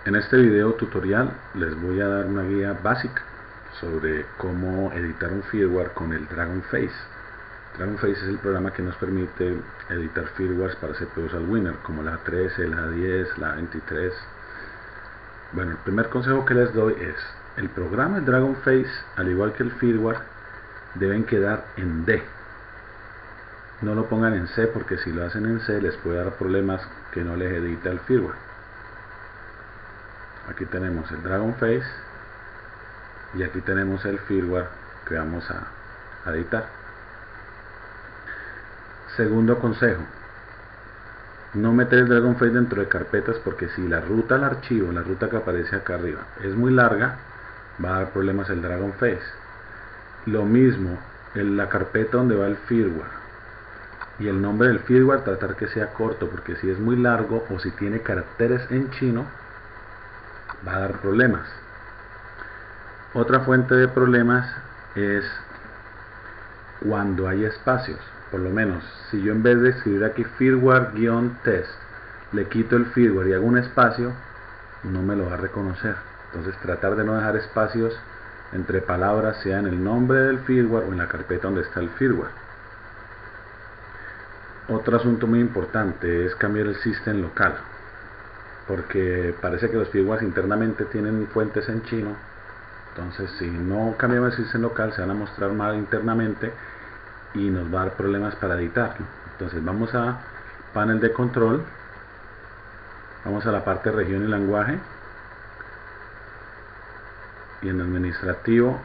En este video tutorial les voy a dar una guía básica sobre cómo editar un firmware con el Dragonface. Dragonface es el programa que nos permite editar firmwares para CPUs Allwinner, como la 13, la 10, la 23. Bueno, el primer consejo que les doy es: el programa Dragonface, al igual que el firmware, deben quedar en D. No lo pongan en C, porque si lo hacen en C les puede dar problemas que no les edita el firmware. Aquí tenemos el Dragonface y aquí tenemos el firmware que vamos a editar. Segundo consejo: no meter el Dragonface dentro de carpetas, porque si la ruta al archivo, la ruta que aparece acá arriba, es muy larga, va a dar problemas el Dragonface. Lo mismo en la carpeta donde va el firmware y el nombre del firmware, tratar que sea corto, porque si es muy largo o si tiene caracteres en chino, va a dar problemas. Otra fuente de problemas es cuando hay espacios. Por lo menos, si yo en vez de escribir aquí firmware-test le quito el firmware y hago un espacio, no me lo va a reconocer. Entonces, tratar de no dejar espacios entre palabras, sea en el nombre del firmware o en la carpeta donde está el firmware. Otro asunto muy importante es cambiar el system local, porque parece que los firmwares internamente tienen fuentes en chino. Entonces, si no cambiamos el system local, se van a mostrar mal internamente y nos va a dar problemas para editarlo. Entonces, vamos a panel de control, vamos a la parte de región y lenguaje, y en administrativo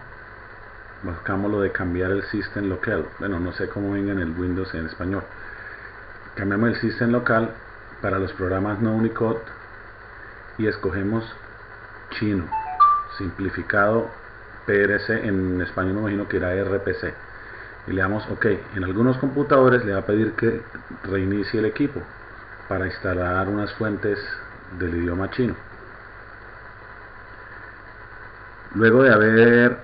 buscamos lo de cambiar el system local. Bueno, no sé cómo venga en el Windows en español. Cambiamos el system local para los programas no Unicode y escogemos chino, simplificado PRC, en español me imagino que era RPC, y le damos OK. En algunos computadores le va a pedir que reinicie el equipo para instalar unas fuentes del idioma chino. Luego de haber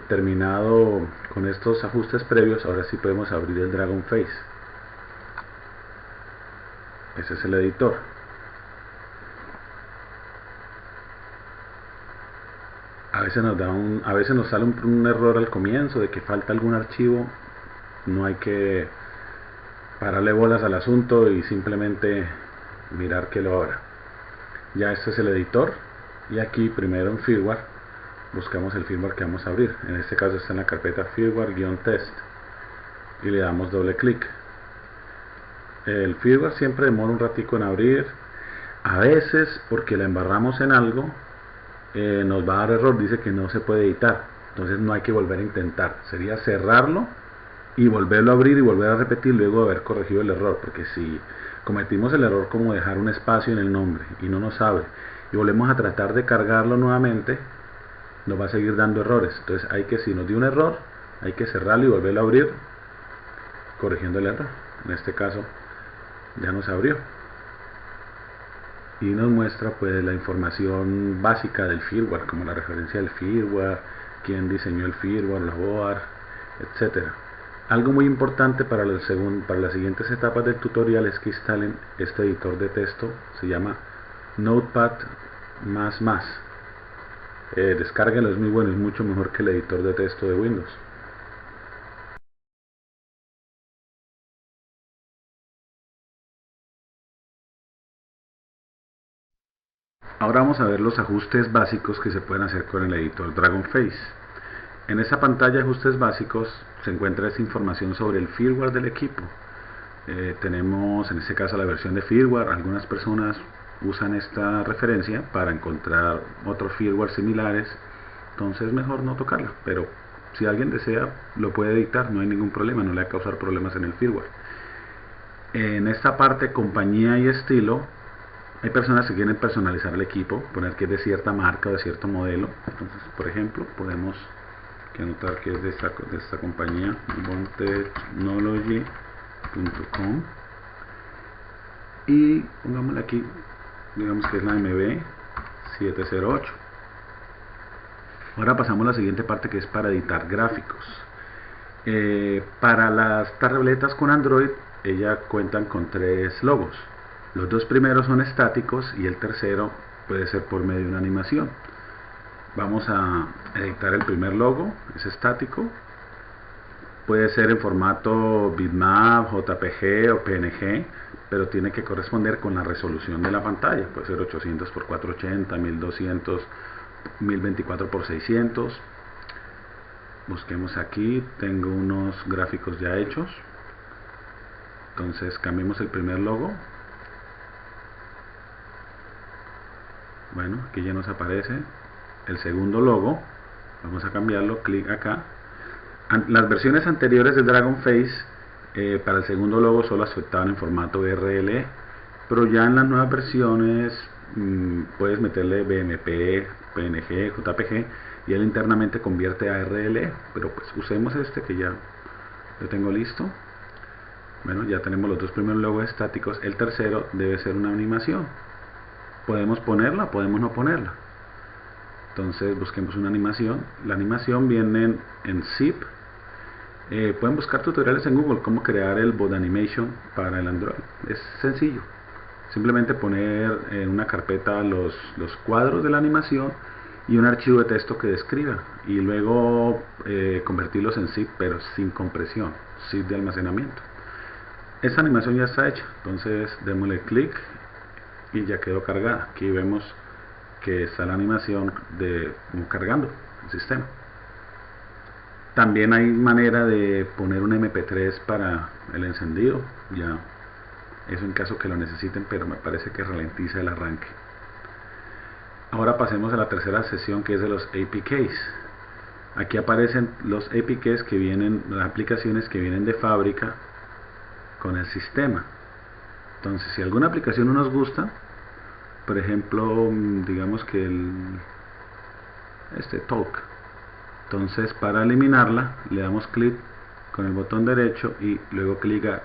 terminado con estos ajustes previos, ahora sí podemos abrir el Dragonface. Ese es el editor. A veces nos sale un error al comienzo de que falta algún archivo. No hay que pararle bolas al asunto y simplemente mirar que lo abra. Ya este es el editor, y aquí primero en firmware buscamos el firmware que vamos a abrir. En este caso está en la carpeta firmware-test y le damos doble clic. El firmware siempre demora un ratico en abrir. A veces, porque la embarramos en algo, nos va a dar error, dice que no se puede editar. Entonces no hay que volver a intentar, sería cerrarlo y volverlo a abrir y volver a repetir luego de haber corregido el error, porque si cometimos el error como dejar un espacio en el nombre y no nos abre y volvemos a tratar de cargarlo nuevamente, nos va a seguir dando errores. Entonces hay que, si nos dio un error, hay que cerrarlo y volverlo a abrir corrigiendo el error. En este caso ya nos abrió y nos muestra pues la información básica del firmware, como la referencia del firmware, quién diseñó el firmware, la board, etcétera. Algo muy importante para las siguientes etapas del tutorial es que instalen este editor de texto, se llama Notepad++. Descárguenlo, es muy bueno, es mucho mejor que el editor de texto de Windows. Ahora vamos a ver los ajustes básicos que se pueden hacer con el editor Dragonface. En esta pantalla de ajustes básicos se encuentra esta información sobre el firmware del equipo. Tenemos en este caso la versión de firmware. Algunas personas usan esta referencia para encontrar otros firmware similares, entonces mejor no tocarla, pero si alguien desea lo puede editar, no hay ningún problema, no le va a causar problemas en el firmware. En esta parte compañía y estilo, hay personas que quieren personalizar el equipo, poner que es de cierta marca o de cierto modelo. Entonces, por ejemplo, podemos anotar que es de esta compañía, bontechnology.com, y pongámosle aquí, digamos que es la MB708. Ahora pasamos a la siguiente parte, que es para editar gráficos. Para las tabletas con Android, ellas cuentan con 3 logos. Los 2 primeros son estáticos y el tercero puede ser por medio de una animación. Vamos a editar el primer logo, es estático, puede ser en formato bitmap, JPG o PNG, pero tiene que corresponder con la resolución de la pantalla, puede ser 800 x 480, 1200, 1024 x 600. Busquemos aquí, tengo unos gráficos ya hechos, entonces cambiemos el primer logo. Bueno, aquí ya nos aparece el segundo logo, vamos a cambiarlo, clic acá. Las versiones anteriores de Dragonface para el segundo logo solo aceptaban en formato RLE, pero ya en las nuevas versiones puedes meterle BMP, PNG, JPG y él internamente convierte a RLE, pero pues usemos este que ya lo tengo listo. Bueno, ya tenemos los dos primeros logos estáticos, el tercero debe ser una animación. Podemos ponerla, podemos no ponerla. Entonces busquemos una animación. La animación viene en zip. Pueden buscar tutoriales en Google cómo crear el bot animation para el Android. Es sencillo. Simplemente poner en una carpeta los cuadros de la animación y un archivo de texto que describa y luego convertirlos en zip, pero sin compresión, zip de almacenamiento. Esta animación ya está hecha, entonces démosle clic y ya quedó cargada. Aquí vemos que está la animación de cargando el sistema. También hay manera de poner un MP3 para el encendido, ya eso en caso que lo necesiten, pero me parece que ralentiza el arranque. Ahora pasemos a la tercera sesión, que es de los APKs. Aquí aparecen los APKs que vienen, las aplicaciones que vienen de fábrica con el sistema. Entonces, si alguna aplicación no nos gusta, por ejemplo, digamos que Talk, entonces para eliminarla le damos clic con el botón derecho y luego clic a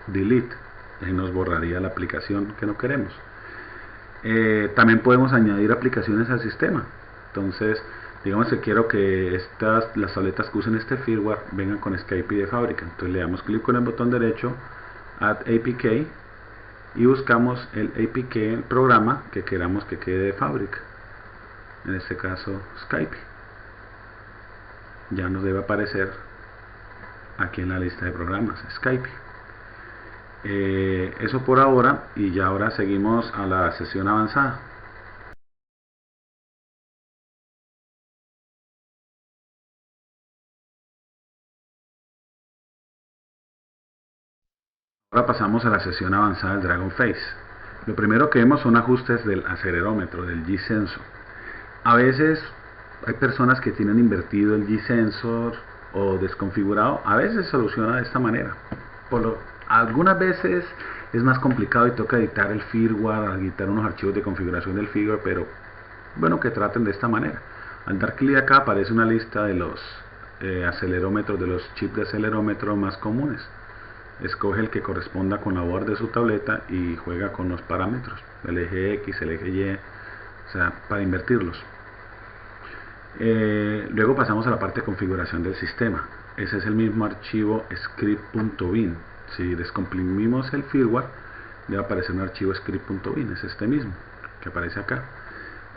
Delete y nos borraría la aplicación que no queremos. También podemos añadir aplicaciones al sistema. Entonces, digamos que quiero que las tabletas que usen este firmware vengan con Skype de fábrica. Entonces le damos clic con el botón derecho, Add APK, y buscamos el APK, el programa que queramos que quede de fábrica. En este caso, Skype. Ya nos debe aparecer aquí en la lista de programas, Skype. Eso por ahora, y ya ahora seguimos a la sesión avanzada. Ahora pasamos a la sesión avanzada del Dragonface. Lo primero que vemos son ajustes del acelerómetro, del G-Sensor. A veces hay personas que tienen invertido el G-Sensor o desconfigurado. A veces se soluciona de esta manera. Algunas veces es más complicado y toca editar el firmware, editar unos archivos de configuración del firmware, pero bueno, que traten de esta manera. Al dar clic acá aparece una lista de los acelerómetros, de los chips de acelerómetro más comunes. Escoge el que corresponda con la board de su tableta y juega con los parámetros, el eje X, el eje Y, o sea, para invertirlos. Luego pasamos a la parte de configuración del sistema. Ese es el mismo archivo script.bin. Si descomprimimos el firmware, debe aparecer un archivo script.bin, es este mismo que aparece acá.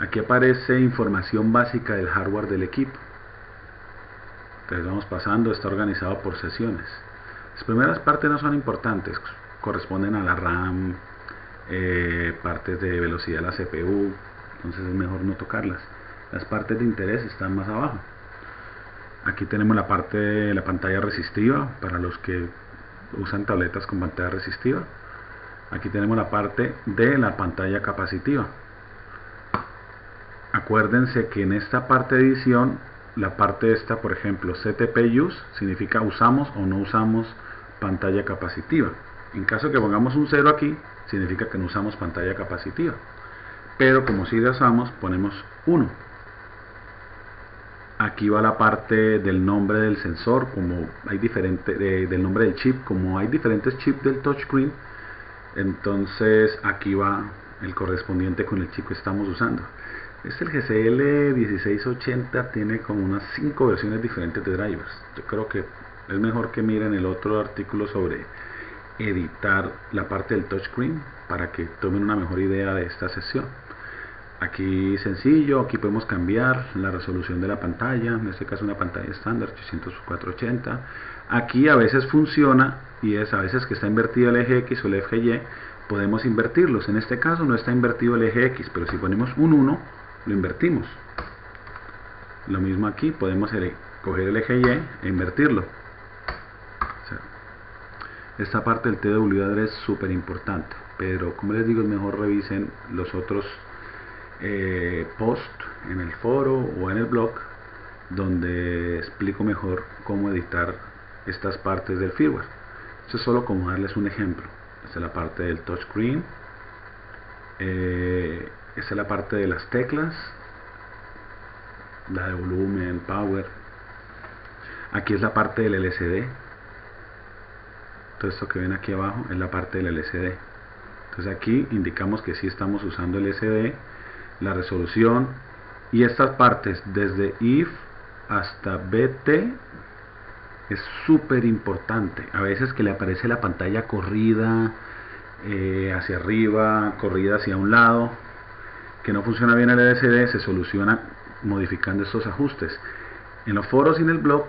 Aquí aparece información básica del hardware del equipo. Entonces vamos pasando, está organizado por sesiones. Las primeras partes no son importantes, corresponden a la RAM, partes de velocidad de la CPU, entonces es mejor no tocarlas. Las partes de interés están más abajo. Aquí tenemos la parte de la pantalla resistiva para los que usan tabletas con pantalla resistiva. Aquí tenemos la parte de la pantalla capacitiva. Acuérdense que en esta parte de edición, la parte esta, por ejemplo, CTP use significa usamos o no usamos pantalla capacitiva. En caso que pongamos un 0 aquí, significa que no usamos pantalla capacitiva. Pero como si la usamos, ponemos 1. Aquí va la parte del nombre del sensor, como hay del nombre del chip, como hay diferentes chips del touchscreen, entonces aquí va el correspondiente con el chip que estamos usando. Es el GCL 1680, tiene como unas 5 versiones diferentes de drivers. Yo creo que es mejor que miren el otro artículo sobre editar la parte del touchscreen para que tomen una mejor idea de esta sesión. Aquí sencillo, aquí podemos cambiar la resolución de la pantalla, en este caso una pantalla estándar 800 x 480. Aquí a veces funciona y es a veces que está invertido el eje X o el eje Y, podemos invertirlos. En este caso no está invertido el eje X, pero si ponemos un 1 lo invertimos. Lo mismo aquí, podemos coger el eje Y e invertirlo. O sea, esta parte del TWAD es súper importante, pero como les digo, es mejor revisen los otros post en el foro o en el blog, donde explico mejor cómo editar estas partes del firmware. Esto es solo como darles un ejemplo. Esta es la parte del touchscreen, esta es la parte de las teclas, la de volumen, power. Aquí es la parte del LCD. Todo esto que ven aquí abajo es la parte del LCD. Entonces aquí indicamos que sí estamos usando el LCD, la resolución, y estas partes desde IF hasta BT es súper importante. A veces que le aparece la pantalla corrida hacia arriba, corrida hacia un lado, que no funciona bien el LCD, se soluciona modificando estos ajustes. En los foros y en el blog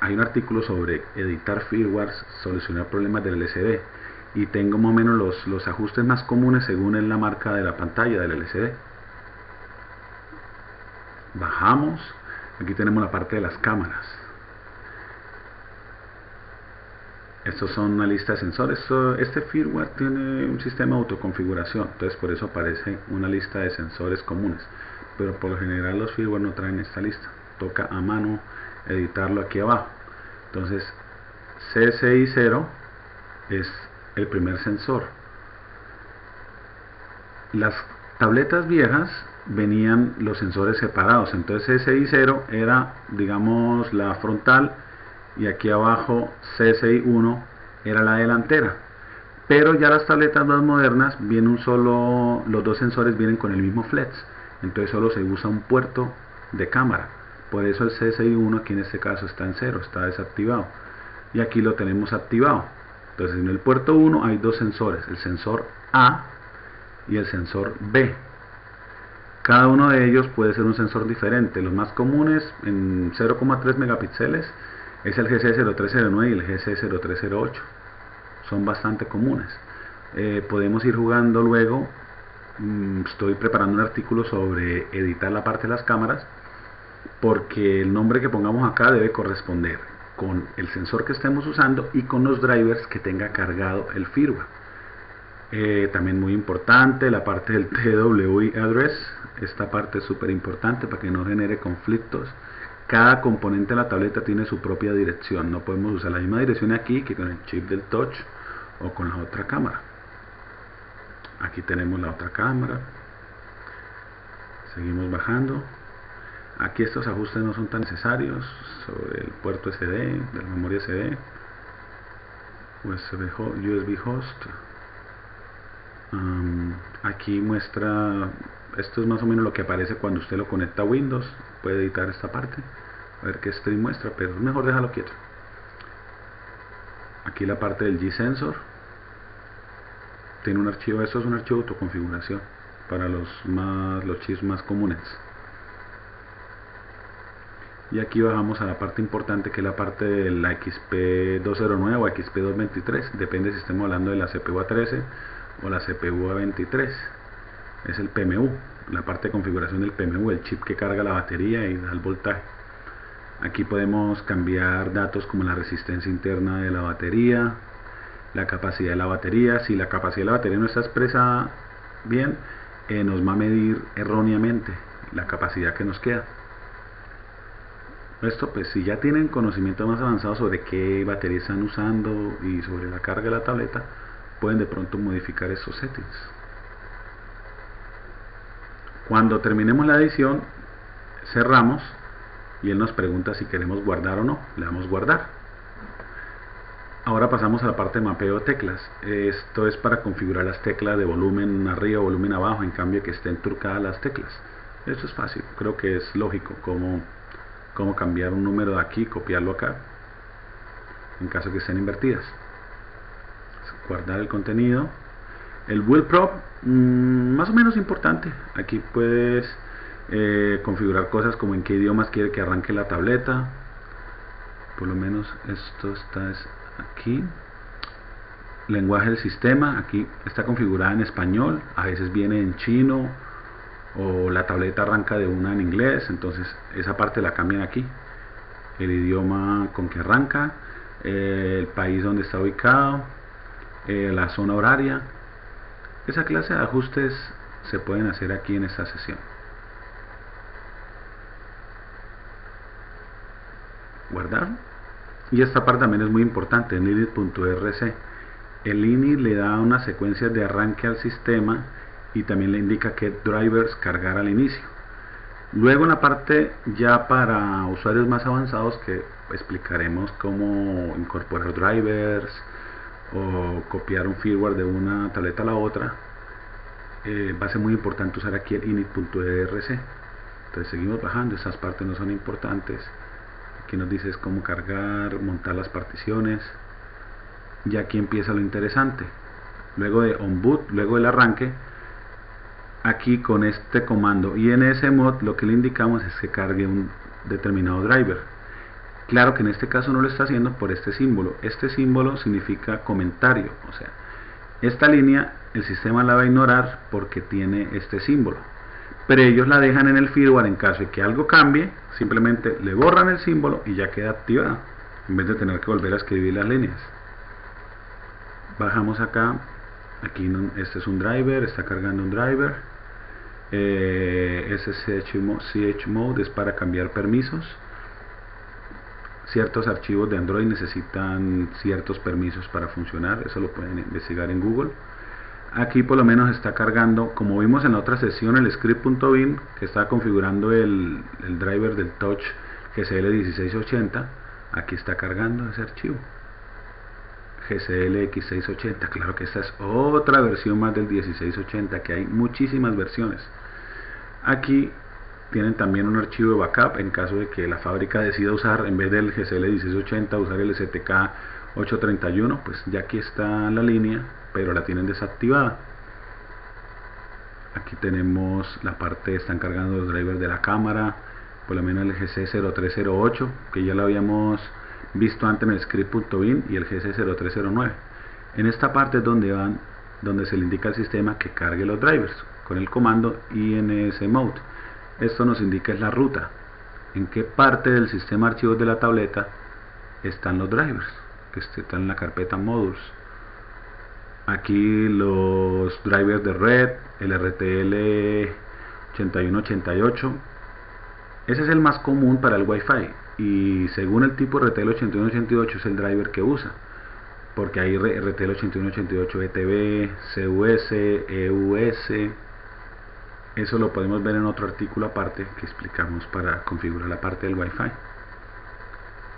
hay un artículo sobre editar firmware, solucionar problemas del LCD, y tengo más o menos los ajustes más comunes según en la marca de la pantalla del LCD. Bajamos, aquí tenemos la parte de las cámaras. Estos son una lista de sensores. Este firmware tiene un sistema de autoconfiguración, entonces por eso aparece una lista de sensores comunes, pero por lo general los firmware no traen esta lista, toca a mano editarlo aquí abajo. Entonces CSI 0 es el primer sensor. Las tabletas viejas venían los sensores separados, entonces CSI 0 era, digamos, la frontal, y aquí abajo CSI 1 era la delantera. Pero ya las tabletas más modernas vienen los dos sensores vienen con el mismo flex, entonces solo se usa un puerto de cámara. Por eso el CSI 1 aquí en este caso está en 0, está desactivado, y aquí lo tenemos activado. Entonces en el puerto 1 hay dos sensores, el sensor A y el sensor B. Cada uno de ellos puede ser un sensor diferente. Los más comunes en 0,3 megapíxeles es el GC0309 y el GC0308. Son bastante comunes. Podemos ir jugando luego. Estoy preparando un artículo sobre editar la parte de las cámaras, porque el nombre que pongamos acá debe corresponder con el sensor que estemos usando y con los drivers que tenga cargado el firmware. También muy importante la parte del TWI address. Esta parte es súper importante para que no genere conflictos. Cada componente de la tableta tiene su propia dirección, no podemos usar la misma dirección aquí que con el chip del touch o con la otra cámara. Aquí tenemos la otra cámara, seguimos bajando. Aquí estos ajustes no son tan necesarios, sobre el puerto SD, de la memoria SD, USB host. Aquí muestra, esto es más o menos lo que aparece cuando usted lo conecta a Windows. Puede editar esta parte, a ver qué stream muestra, pero es mejor dejarlo quieto. Aquí la parte del G-Sensor tiene un archivo, esto es un archivo de autoconfiguración para los chips más comunes. Y aquí bajamos a la parte importante, que es la parte de la XP209 o XP223, depende si estemos hablando de la CPU A13 o la CPU A23. Es el PMU, la parte de configuración del PMU, el chip que carga la batería y da el voltaje. Aquí podemos cambiar datos como la resistencia interna de la batería, la capacidad de la batería. Si la capacidad de la batería no está expresada bien, nos va a medir erróneamente la capacidad que nos queda. Esto, pues, si ya tienen conocimiento más avanzado sobre qué batería están usando y sobre la carga de la tableta, pueden de pronto modificar estos settings. Cuando terminemos la edición, cerramos y él nos pregunta si queremos guardar o no. Le damos guardar. Ahora pasamos a la parte de mapeo de teclas. Esto es para configurar las teclas de volumen arriba o volumen abajo, en cambio que estén turcadas las teclas. Esto es fácil, creo que es lógico cómo cambiar un número de aquí, copiarlo acá, en caso que estén invertidas. Guardar el contenido. El wheel prop, más o menos importante. Aquí puedes configurar cosas como en qué idiomas quiere que arranque la tableta. Por lo menos esto está aquí. Lenguaje del sistema, aquí está configurada en español, a veces viene en chino, o la tableta arranca de una en inglés, entonces esa parte la cambian aquí. El idioma con que arranca, el país donde está ubicado, la zona horaria. Esa clase de ajustes se pueden hacer aquí en esta sesión. Guardar. Y esta parte también es muy importante, en init.rc. El init le da una secuencia de arranque al sistema y también le indica qué drivers cargar al inicio. Luego en la parte ya para usuarios más avanzados, que explicaremos cómo incorporar drivers o copiar un firmware de una tableta a la otra, va a ser muy importante usar aquí el init.rc. Entonces seguimos bajando, esas partes no son importantes. Aquí nos dice cómo cargar, montar las particiones. Y aquí empieza lo interesante. Luego de onboot, luego del arranque, aquí con este comando insmod lo que le indicamos es que cargue un determinado driver. Claro que en este caso no lo está haciendo por este símbolo. Este símbolo significa comentario, o sea, esta línea el sistema la va a ignorar porque tiene este símbolo, pero ellos la dejan en el firmware en caso de que algo cambie, simplemente le borran el símbolo y ya queda activada, en vez de tener que volver a escribir las líneas. Bajamos acá, aquí este es un driver, está cargando un driver. Ese chmod es para cambiar permisos. Ciertos archivos de Android necesitan ciertos permisos para funcionar, eso lo pueden investigar en Google. Aquí por lo menos está cargando, como vimos en la otra sesión, el script.bin que está configurando el driver del touch GCL1680. Aquí está cargando ese archivo GCLX680. Claro que esta es otra versión más del 1680, que hay muchísimas versiones. Aquí tienen también un archivo de backup en caso de que la fábrica decida usar, en vez del GCL1680, usar el STK831, pues ya aquí está la línea, pero la tienen desactivada. Aquí tenemos la parte, están cargando los drivers de la cámara, por lo menos el GC0308, que ya lo habíamos visto antes en el script.bin, y el GC0309. En esta parte es donde se le indica al sistema que cargue los drivers con el comando insmod. Esto nos indica es la ruta, en qué parte del sistema de archivos de la tableta están los drivers, que están en la carpeta modules. Aquí los drivers de red, el RTL 8188, ese es el más común para el Wi-Fi, y según el tipo RTL 8188 es el driver que usa, porque hay RTL 8188 ETB, CUS, EUS. Eso lo podemos ver en otro artículo aparte que explicamos para configurar la parte del Wi-Fi.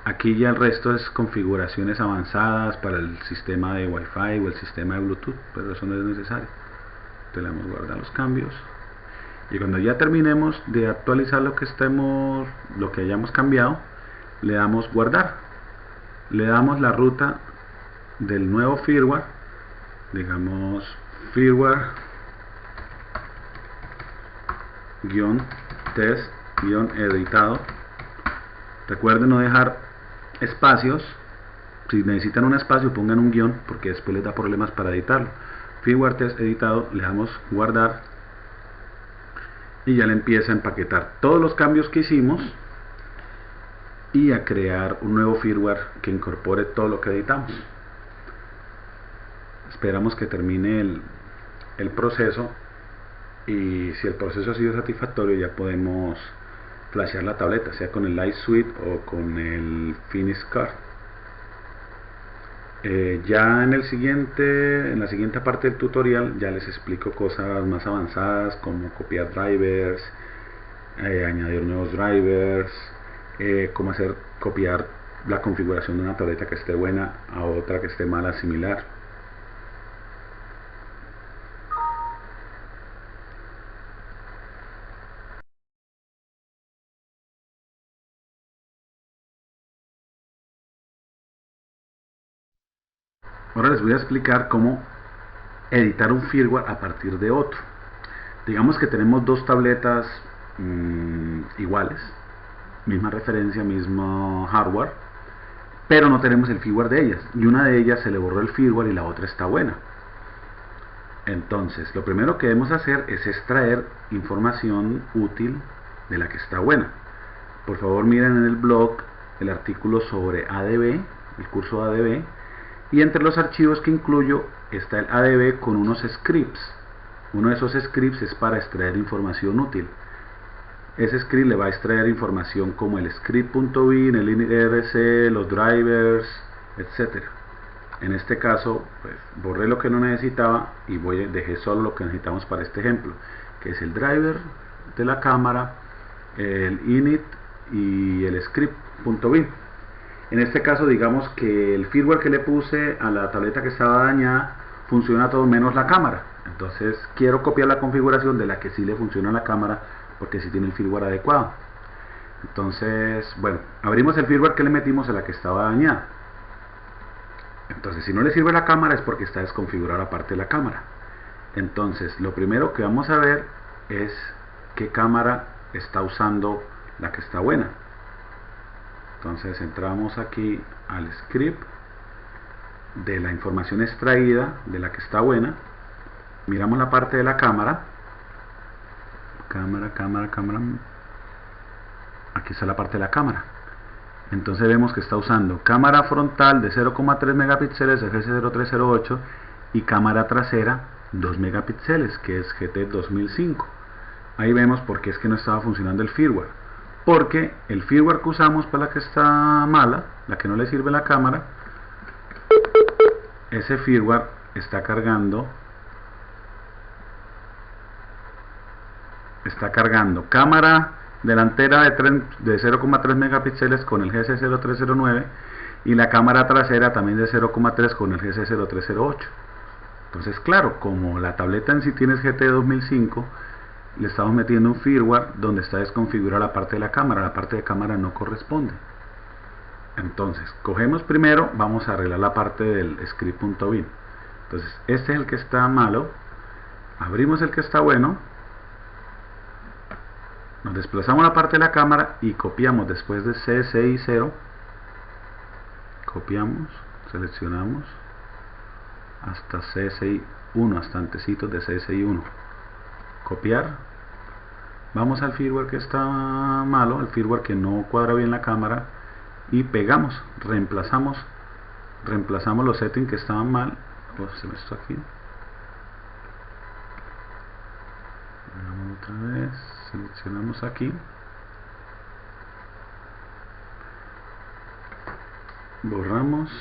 Aquí ya el resto es configuraciones avanzadas para el sistema de Wi-Fi o el sistema de Bluetooth, pero eso no es necesario. Entonces le damos guardar los cambios. Y cuando ya terminemos de actualizar lo que hayamos cambiado, le damos guardar. Le damos la ruta del nuevo firmware, digamos firmware test editado. Recuerden no dejar espacios. Si necesitan un espacio, pongan un guión, porque después les da problemas para editarlo. Firmware test editado, le damos guardar y ya le empieza a empaquetar todos los cambios que hicimos y a crear un nuevo firmware que incorpore todo lo que editamos. Esperamos que termine el proceso, y si el proceso ha sido satisfactorio ya podemos flashear la tableta, sea con el Light Suite o con el Finish Card. Ya en la siguiente parte del tutorial ya les explico cosas más avanzadas como copiar drivers, añadir nuevos drivers, cómo copiar la configuración de una tableta que esté buena a otra que esté mala, similar. Ahora les voy a explicar cómo editar un firmware a partir de otro. Digamos que tenemos dos tabletas iguales, misma referencia, mismo hardware, pero no tenemos el firmware de ellas, y una de ellas se le borró el firmware y la otra está buena. Entonces lo primero que debemos hacer es extraer información útil de la que está buena. Por favor, miren en el blog el artículo sobre ADB, el curso ADB, y entre los archivos que incluyo está el ADB con unos scripts. Uno de esos scripts es para extraer información útil. Ese script le va a extraer información como el script.bin, el init.rc, los drivers, etc. En este caso, pues, borré lo que no necesitaba y dejé solo lo que necesitamos para este ejemplo, que es el driver de la cámara, el init y el script.bin. En este caso, digamos que el firmware que le puse a la tableta que estaba dañada funciona todo menos la cámara. Entonces quiero copiar la configuración de la que sí le funciona la cámara, porque sí tiene el firmware adecuado. Entonces, bueno, abrimos el firmware que le metimos a la que estaba dañada. Entonces, si no le sirve la cámara es porque está desconfigurada la parte de la cámara. Entonces, lo primero que vamos a ver es qué cámara está usando la que está buena. Entonces, entramos aquí al script de la información extraída de la que está buena. Miramos la parte de la cámara. Cámara. Aquí está la parte de la cámara. Entonces vemos que está usando cámara frontal de 0,3 megapíxeles FS0308 y cámara trasera 2 megapíxeles, que es GT 2005. Ahí vemos por qué es que no estaba funcionando el firmware, porque el firmware que usamos para la que está mala, la que no le sirve la cámara, ese firmware está cargando cámara delantera de 0,3 megapíxeles con el GC0309 y la cámara trasera también de 0,3 con el GC0308. Entonces, claro, como la tableta en sí tiene GT 2005, le estamos metiendo un firmware donde está desconfigurada la parte de cámara no corresponde. Entonces, cogemos primero, vamos a arreglar la parte del script.bin. Entonces, este es el que está malo, abrimos el que está bueno, nos desplazamos a la parte de la cámara y copiamos después de CSI 0, copiamos, seleccionamos hasta CSI 1, hasta antecitos de CSI 1, copiar, vamos al firmware que está malo, al firmware que no cuadra bien la cámara, y pegamos, reemplazamos los settings que estaban mal. Esto aquí, otra vez, seleccionamos aquí, borramos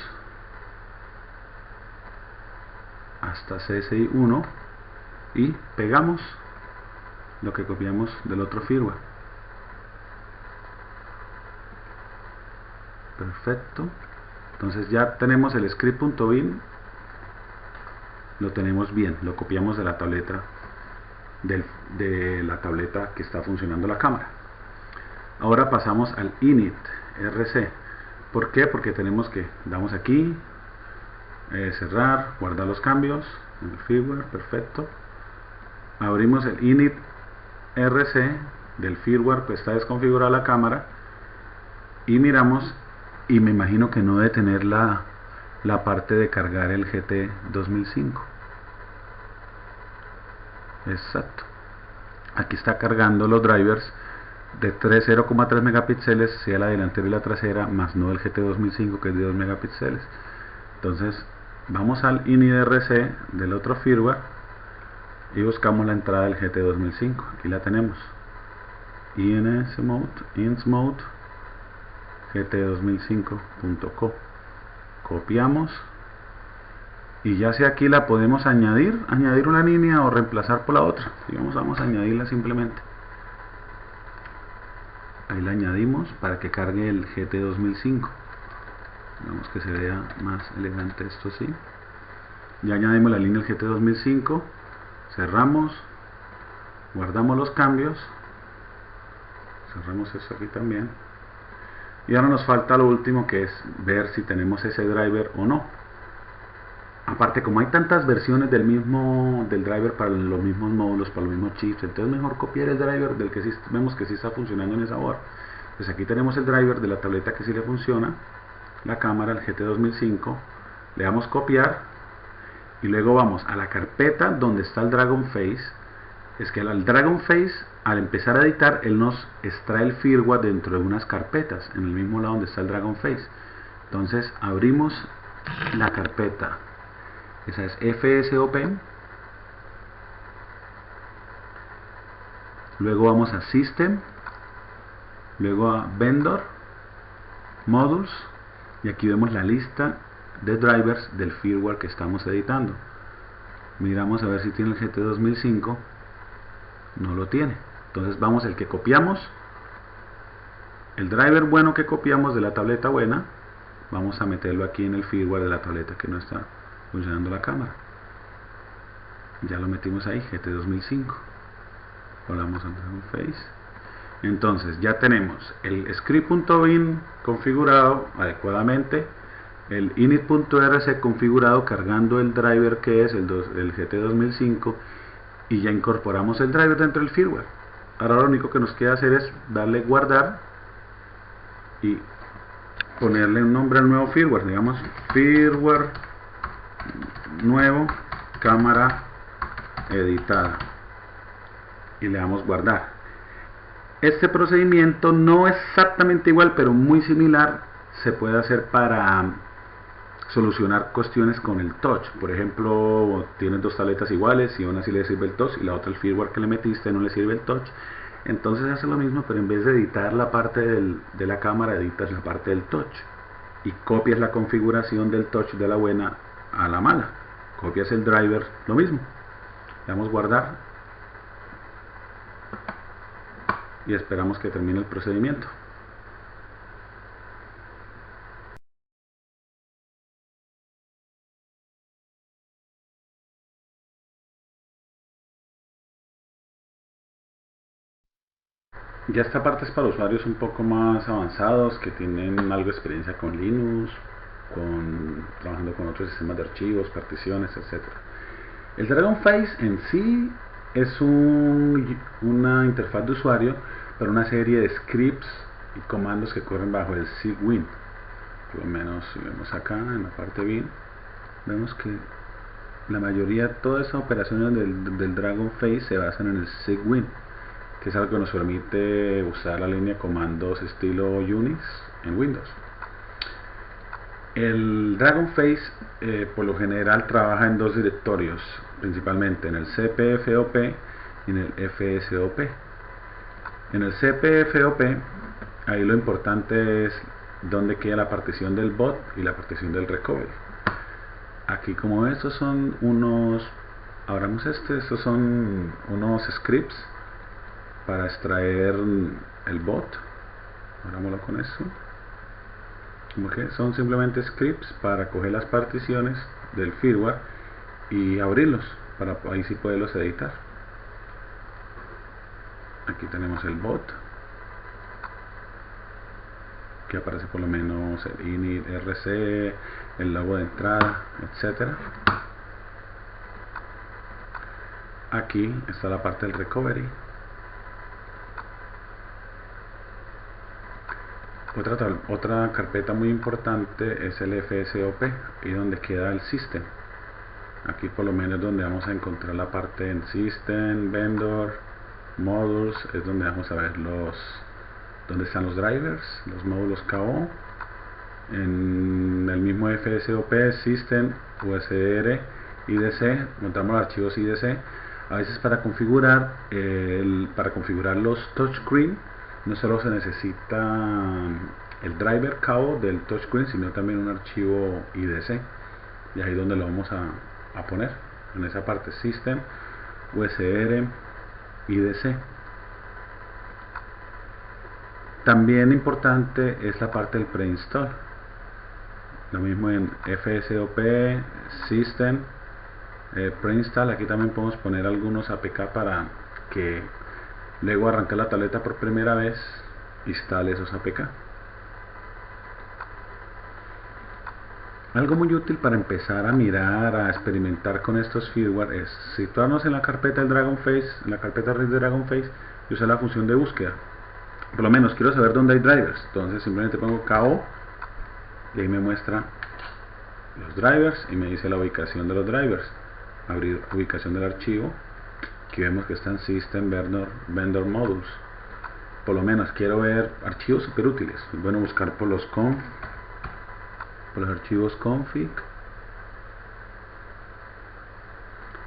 hasta CSI 1 y pegamos lo que copiamos del otro firmware. Perfecto. Entonces ya tenemos el script.bin, lo tenemos bien, lo copiamos de la tableta de la tableta que está funcionando la cámara. Ahora pasamos al init rc. ¿Por qué? Porque tenemos que damos aquí, cerrar, guardar los cambios en el firmware. Perfecto. Abrimos el init rc del firmware que está desconfigurada la cámara y miramos, y me imagino que no debe tener la parte de cargar el GT 2005. Exacto, aquí está cargando los drivers de 0,3 megapíxeles, sea la delantera y la trasera, más no el GT 2005 que es de 2 megapíxeles. Entonces vamos al init.rc del otro firmware y buscamos la entrada del GT 2005. Aquí la tenemos, insmode gt2005.co, copiamos y ya sea aquí la podemos añadir una línea o reemplazar por la otra. Digamos, vamos a añadirla simplemente, ahí la añadimos para que cargue el GT 2005. Vamos que se vea más elegante esto así. Ya añadimos la línea del GT 2005, cerramos, guardamos los cambios, cerramos esto aquí también, y ahora nos falta lo último, que es ver si tenemos ese driver o no. Aparte, como hay tantas versiones del driver para los mismos módulos, para los mismos chips, entonces mejor copiar el driver del que sí vemos que sí está funcionando en esa board. Pues aquí tenemos el driver de la tableta que sí le funciona, la cámara, el GT 2005, le damos copiar y luego vamos a la carpeta donde está el Dragon Face. Es que al Dragon Face, al empezar a editar, él nos extrae el firmware dentro de unas carpetas, en el mismo lado donde está el Dragon Face. Entonces abrimos la carpeta, esa es FSOP, luego vamos a System, luego a Vendor, Modules, y aquí vemos la lista de drivers del firmware que estamos editando. Miramos a ver si tiene el GT 2005, no lo tiene. Entonces vamos el que copiamos, el driver bueno que copiamos de la tableta buena, vamos a meterlo aquí en el firmware de la tableta que no está funcionando la cámara. Ya lo metimos ahí, GT 2005. Volvamos a Dragon Face. Entonces ya tenemos el script.bin configurado adecuadamente, el init.rc configurado cargando el driver que es el GT 2005, y ya incorporamos el driver dentro del firmware. Ahora lo único que nos queda hacer es darle guardar y ponerle un nombre al nuevo firmware, digamos firmware nuevo cámara editada, y le damos guardar. Este procedimiento no es exactamente igual, pero muy similar se puede hacer para solucionar cuestiones con el touch. Por ejemplo, tienes dos tabletas iguales y una sí le sirve el touch y la otra el firmware que le metiste no le sirve el touch. Entonces hace lo mismo, pero en vez de editar la parte de la cámara, editas la parte del touch y copias la configuración del touch de la buena a la mala. Copias el driver, lo mismo. Le damos guardar y esperamos que termine el procedimiento. Ya esta parte es para usuarios un poco más avanzados que tienen algo de experiencia con Linux, trabajando con otros sistemas de archivos, particiones, etc. El Dragon Face en sí es una interfaz de usuario para una serie de scripts y comandos que corren bajo el Cygwin. Por lo menos si vemos acá en la parte bin, vemos que la mayoría, todas esas operaciones del Dragon Face se basan en el Cygwin, que es algo que nos permite usar la línea de comandos estilo Unix en Windows. El Dragon Face por lo general trabaja en dos directorios, principalmente en el CPFOP y en el FSOP. En el CPFOP, ahí lo importante es dónde queda la partición del bot y la partición del recovery. Aquí, como estos son estos son unos scripts para extraer el bot. Abrámoslo con eso. Okay. Son simplemente scripts para coger las particiones del firmware y abrirlos para ahí sí poderlos editar. Aquí tenemos el bot, que aparece por lo menos el init, rc, el logo de entrada, etcétera. Aquí está la parte del recovery. Otra carpeta muy importante es el FSOP, y donde queda el System. Aquí por lo menos donde vamos a encontrar la parte en System, Vendor, Modules, es donde vamos a ver donde están los drivers, los módulos KO. En el mismo FSOP, System, USR, IDC, montamos los archivos IDC. A veces para configurar los touchscreen no solo se necesita el driver KO del touchscreen, sino también un archivo IDC, y ahí es donde lo vamos a poner, en esa parte System, USR, IDC. También importante es la parte del preinstall, lo mismo en FSOP, System, preinstall. Aquí también podemos poner algunos APK para que luego arrancar la tableta por primera vez instale esos APK. Algo muy útil para empezar a mirar, a experimentar con estos firmware es situarnos en la carpeta del Dragonface, en la carpeta RISC de Dragonface, y usar la función de búsqueda. Por lo menos quiero saber dónde hay drivers, entonces simplemente pongo KO y ahí me muestra los drivers y me dice la ubicación de los drivers. Abrir ubicación del archivo. Aquí vemos que está en System Vendor Modules. Por lo menos quiero ver archivos súper útiles. Es bueno buscar por los archivos config.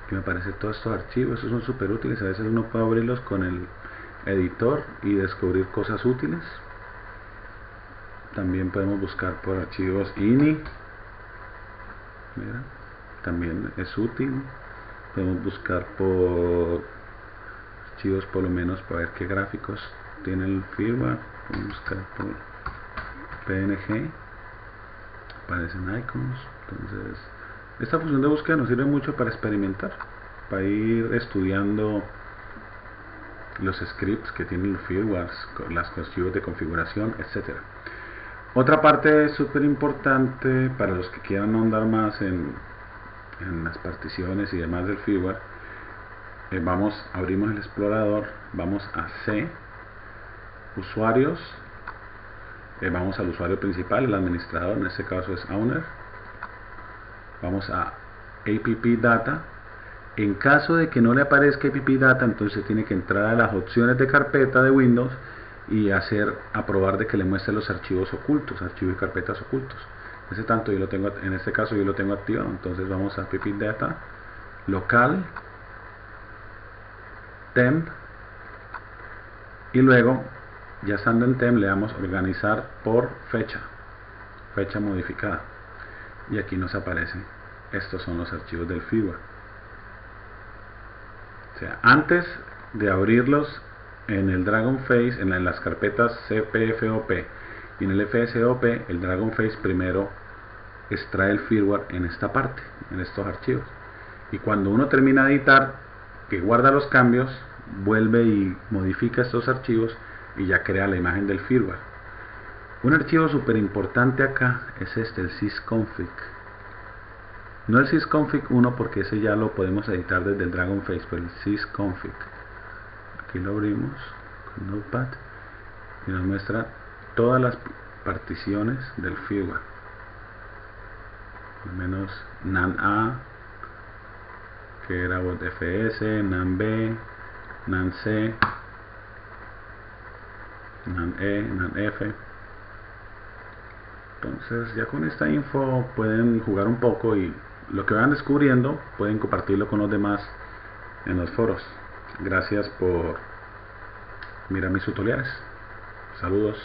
Aquí me aparecen todos estos archivos. Estos son súper útiles. A veces uno puede abrirlos con el editor y descubrir cosas útiles. También podemos buscar por archivos ini. Mira, también es útil. Podemos buscar por archivos, por lo menos para ver qué gráficos tiene el firmware. Podemos buscar por PNG, aparecen icons. Entonces esta función de búsqueda nos sirve mucho para experimentar, para ir estudiando los scripts que tienen los firmwares, los archivos de configuración, etcétera. Otra parte súper importante para los que quieran ahondar más en las particiones y demás del firmware, abrimos el explorador, vamos a C, usuarios, vamos al usuario principal, el administrador, en este caso es owner, vamos a app data. En caso de que no le aparezca app data, entonces tiene que entrar a las opciones de carpeta de Windows y aprobar de que le muestre los archivos ocultos, archivos y carpetas ocultos. En este caso yo lo tengo activado. Entonces vamos a app data, local, temp, y luego ya estando en temp le damos organizar por fecha modificada, y aquí nos aparece, estos son los archivos del firmware. O sea, antes de abrirlos en el Dragonface, en las carpetas CPFOP y en el FSOP, el Dragonface primero extrae el firmware en esta parte, en estos archivos, y cuando uno termina de editar, que guarda los cambios, vuelve y modifica estos archivos y ya crea la imagen del firmware. Un archivo súper importante acá es el sysconfig. No el sysconfig 1, porque ese ya lo podemos editar desde el Dragonface, pero el sysconfig. Aquí lo abrimos con Notepad y nos muestra todas las particiones del firmware, al menos NAND A, que era FS, NAND B, NAND C, NAND E, NAND F. Entonces ya con esta info pueden jugar un poco, y lo que van descubriendo pueden compartirlo con los demás en los foros. Gracias por mirar mis tutoriales. Saludos.